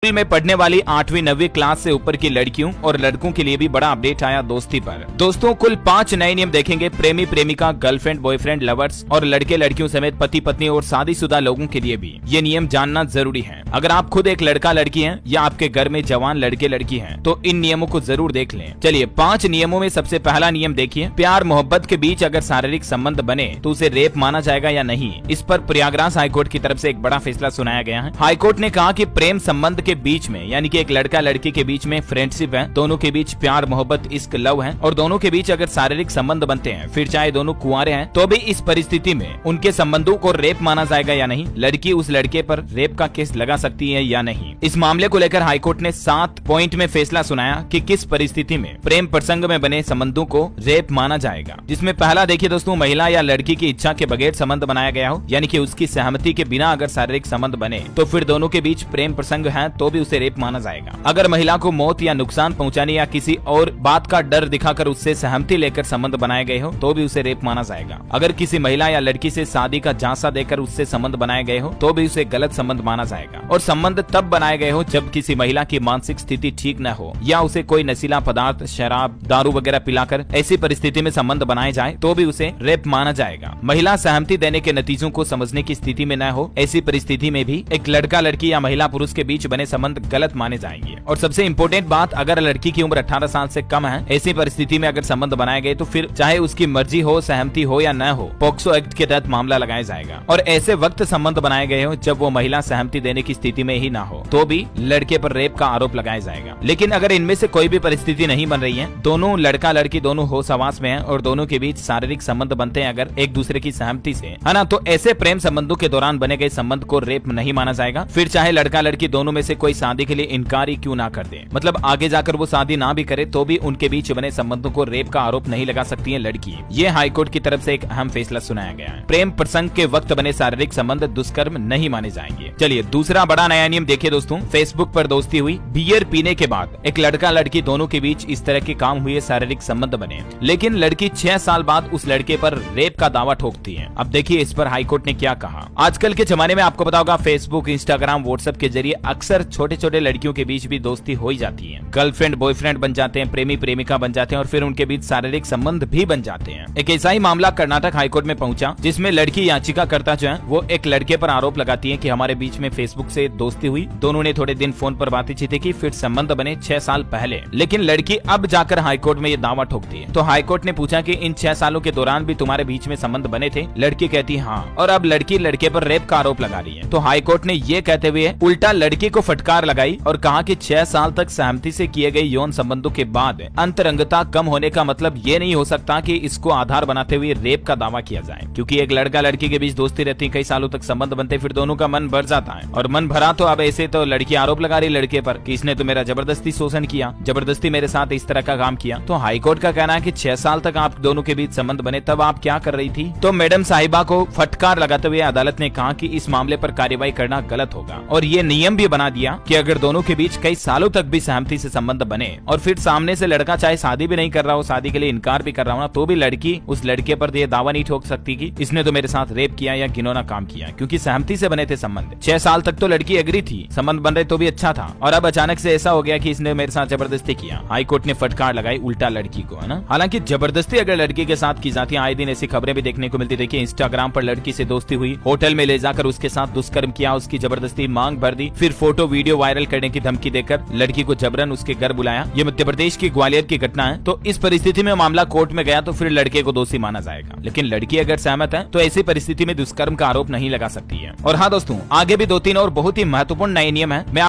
School में पढ़ने वाली 8वीं 9वीं क्लास से ऊपर की लड़कियों और लड़कों के लिए भी बड़ा अपडेट आया दोस्ती पर। दोस्तों कुल 5 नए नियम देखेंगे प्रेमी प्रेमिका, गर्लफ्रेंड, बॉयफ्रेंड, लवर्स और लड़के लड़कियों समेत पति पत्नी और शादीशुदा लोगों के लिए भी ये नियम जानना जरूरी है। अगर आप खुद एक लड़का लड़की हैं या आपके घर में जवान लड़के लड़की हैं तो इन नियमों को जरूर देख लें। चलिए 5 नियमों में सबसे पहला नियम देखिए, प्यार मोहब्बत के बीच अगर शारीरिक संबंध बने तो उसे रेप माना जाएगा या नहीं। इस पर प्रयागराज हाईकोर्ट की तरफ से एक बड़ा फैसला सुनाया गया है। हाईकोर्ट ने कहा कि प्रेम संबंध के बीच में यानी कि एक लड़का लड़की के बीच में फ्रेंडशिप है, दोनों के बीच प्यार मोहब्बत इश्क लव है और दोनों के बीच अगर शारीरिक संबंध बनते हैं फिर चाहे दोनों कुंवारे हैं तो भी इस परिस्थिति में उनके संबंधों को रेप माना जाएगा या नहीं। लड़की उस लड़के पर रेप का केस लगा सकती है या नहीं। इस मामले को लेकर हाईकोर्ट ने 7 पॉइंट में फैसला सुनाया कि किस परिस्थिति में प्रेम प्रसंग में बने संबंधों को रेप माना जाएगा। जिसमें पहला देखिए दोस्तों, महिला या लड़की की इच्छा के बगैर संबंध बनाया गया हो यानी कि उसकी सहमति के बिना अगर शारीरिक संबंध बने तो फिर दोनों के बीच प्रेम प्रसंग है तो भी उसे रेप माना जाएगा। अगर महिला को मौत या नुकसान पहुंचाने या किसी और बात का डर दिखाकर उससे सहमति लेकर संबंध बनाए गए हो तो भी उसे रेप माना जाएगा। अगर किसी महिला या लड़की से शादी का झांसा देकर उससे संबंध बनाए गए हो तो भी उसे गलत संबंध माना जाएगा। और संबंध तब बनाए गए हो जब किसी महिला की मानसिक स्थिति ठीक न हो या उसे कोई नशीला पदार्थ, शराब, दारू वगैरह पिलाकर ऐसी परिस्थिति में संबंध बनाए जाए तो भी उसे रेप माना जाएगा। महिला सहमति देने के नतीजों को समझने की स्थिति में न हो ऐसी परिस्थिति में भी एक लड़का लड़की या महिला पुरुष के बीच बने संबंध गलत माने जाएंगे। और सबसे इम्पोर्टेंट बात, अगर लड़की की उम्र 18 साल से कम है ऐसी परिस्थिति में अगर संबंध बनाए गए तो फिर चाहे उसकी मर्जी हो, सहमति हो या न हो, पॉक्सो एक्ट के तहत मामला लगाया जाएगा। और ऐसे वक्त संबंध बनाए गए हो जब वो महिला सहमति देने की स्थिति में ही ना हो तो भी लड़के पर रेप का आरोप लगाया जाएगा। लेकिन अगर इनमें से कोई भी परिस्थिति नहीं बन रही है, दोनों लड़का लड़की दोनों होश हवास में है और दोनों के बीच शारीरिक संबंध बनते हैं अगर एक दूसरे की सहमति से, है ना, तो ऐसे प्रेम संबंधों के दौरान बने गए संबंध को रेप नहीं माना जाएगा। फिर चाहे लड़का लड़की दोनों में से कोई शादी के लिए इनकार ही क्यों ना कर दे, मतलब आगे जाकर वो शादी ना भी करे तो भी उनके बीच बने संबंधों को रेप का आरोप नहीं लगा सकती है लड़की। ये हाईकोर्ट की तरफ से एक अहम फैसला सुनाया गया है। प्रेम प्रसंग के वक्त बने शारीरिक संबंध दुष्कर्म नहीं माने जाएंगे। चलिए दूसरा बड़ा नया नियम देखिए दोस्तों, फेसबुक पर दोस्ती हुई, बियर पीने के बाद एक लड़का लड़की दोनों के बीच इस तरह के काम हुए, शारीरिक संबंध बने, लेकिन लड़की 6 साल बाद उस लड़के पर रेप का दावा ठोकती है। अब देखिए इस पर हाईकोर्ट ने क्या कहा। आजकल के जमाने में आपको पता होगा फेसबुक, इंस्टाग्राम, व्हाट्सएप के जरिए अक्सर छोटे छोटे लड़कियों के बीच भी दोस्ती हो जाती है। गर्लफ्रेंड बॉयफ्रेंड बन जाते हैं, प्रेमी प्रेमिका बन जाते हैं और फिर उनके बीच शारीरिक संबंध भी बन जाते हैं। एक ऐसा ही मामला कर्नाटक हाईकोर्ट में पहुंचा जिसमें लड़की याचिकाकर्ता जो है वो एक लड़के पर आरोप लगाती है कि हमारे बीच में फेसबुक से दोस्ती हुई, दोनों ने थोड़े दिन फोन पर बातचीत की, फिर संबंध बने 6 साल पहले। लेकिन लड़की अब जाकर हाईकोर्ट में ये दावा ठोकती है। तो हाईकोर्ट ने पूछा कि इन 6 सालों के दौरान भी तुम्हारे बीच में संबंध बने थे? लड़की कहती हाँ, और अब लड़की लड़के पर रेप का आरोप लगा रही है। तो हाईकोर्ट ने ये कहते हुए उल्टा लड़की को फटकार लगाई और कहा कि 6 साल तक सहमति से किए गए यौन संबंधों के बाद अंतरंगता कम होने का मतलब ये नहीं हो सकता कि इसको आधार बनाते हुए रेप का दावा किया जाए, क्योंकि एक लड़का लड़की के बीच दोस्ती रहती है, कई सालों तक संबंध बनते, फिर दोनों का मन भर जाता है और मन भरा तो अब ऐसे तो लड़की आरोप लगा रही लड़के पर कि इसने तो मेरा जबरदस्ती शोषण किया, जबरदस्ती मेरे साथ इस तरह का काम किया। तो हाईकोर्ट का कहना है कि 6 साल तक आप दोनों के बीच संबंध बने, तब आप क्या कर रही थी? तो मैडम साहिबा को फटकार लगाते हुए अदालत ने कहा कि इस मामले पर कार्यवाही करना गलत होगा और ये नियम भी बना दिया कि अगर दोनों के बीच कई सालों तक भी सहमति से संबंध बने और फिर सामने से लड़का चाहे शादी भी नहीं कर रहा हो, शादी के लिए इनकार भी कर रहा हो ना, तो भी लड़की उस लड़के पर ये दावा नहीं ठोक सकती कि इसने तो मेरे साथ रेप किया या घिनौना काम किया, क्योंकि सहमति से बने थे संबंध। 6 साल तक तो लड़की एग्री थी, संबंध बन रहे तो भी अच्छा था, और अब अचानक से ऐसा हो गया कि इसने मेरे साथ जबरदस्ती किया। हाईकोर्ट ने फटकार लगाई उल्टा लड़की को, है ना। हालांकि जबरदस्ती अगर लड़की के साथ की जाती है, आए दिन ऐसी खबरें भी देखने को मिलती। देखिए इंस्टाग्राम पर लड़की से दोस्ती हुई, होटल में ले जाकर उसके साथ दुष्कर्म किया, उसकी जबरदस्ती मांग भर दी, फिर फोटो वीडियो वायरल करने की धमकी देकर लड़की को जबरन उसके घर बुलाया। ये मध्य प्रदेश की ग्वालियर की घटना है। तो इस परिस्थिति में मामला कोर्ट में गया तो फिर लड़के को दोषी माना जाएगा, लेकिन लड़की अगर सहमत है तो ऐसी परिस्थिति में दुष्कर्म का आरोप नहीं लगा सकती है। और हाँ दोस्तों, आगे भी 2-3 और बहुत ही महत्वपूर्ण नए नियम है।